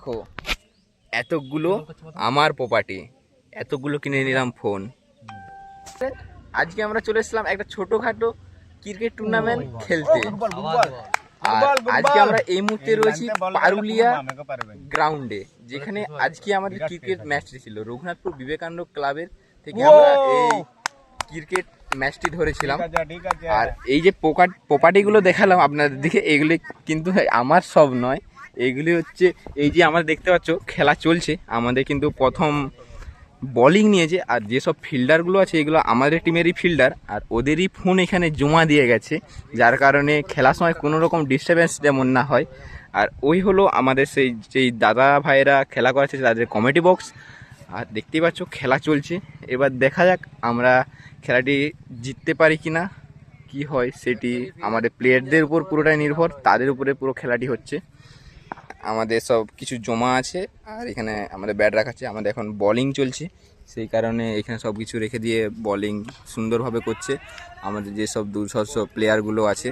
দেখো এতগুলো আমার প্রপার্টি, এতগুলো কিনে নিলাম ফোন। আজকে আমরা চলে এসেছিলাম একটা ছোটখাটো ক্রিকেট টুর্নামেন্ট খেলতে। আর আজকে আমরা এই মুহূর্তে রয়েছি পারুলিয়া গ্রাউন্ডে, যেখানে আজকে আমাদের ক্রিকেট ম্যাচটি ছিল। রঘুনাথপুর বিবেকানন্দ ক্লাবের থেকে আমরা এই ক্রিকেট ম্যাচটি ধরেছিলাম। আর এই যে প্রপার্টিগুলো দেখালাম আপনাদের দিকে, এগুলি কিন্তু আমার সব নয়, এগুলি হচ্ছে এই যে আমরা দেখতে পাচ্ছ খেলা চলছে। আমাদের কিন্তু প্রথম বোলিং নিয়েছে, আর যেসব ফিল্ডারগুলো আছে এগুলো আমাদের টিমেরই ফিল্ডার, আর ওদেরই ফোন এখানে জমা দিয়ে গেছে, যার কারণে খেলার সময় কোনো রকম ডিস্টারবেন্স যেমন না হয়। আর ওই হলো আমাদের যেই দাদা ভাইয়েরা খেলা করাচ্ছে তাদের কমিটি বক্স। আর দেখতেই পাচ্ছ খেলা চলছে। এবার দেখা যাক আমরা খেলাটি জিততে পারি কিনা, কি হয় সেটি আমাদের প্লেয়ারদের উপর পুরোটাই নির্ভর, তাদের উপরে পুরো খেলাটি হচ্ছে। আমাদের সব কিছু জমা আছে, আর এখানে আমাদের ব্যাট রাখা আছে। আমাদের এখন বোলিং চলছে, সেই কারণে এখানে সব কিছু রেখে দিয়ে বোলিং সুন্দরভাবে করছে আমাদের যেসব দুর্ধর্ষ প্লেয়ারগুলো আছে।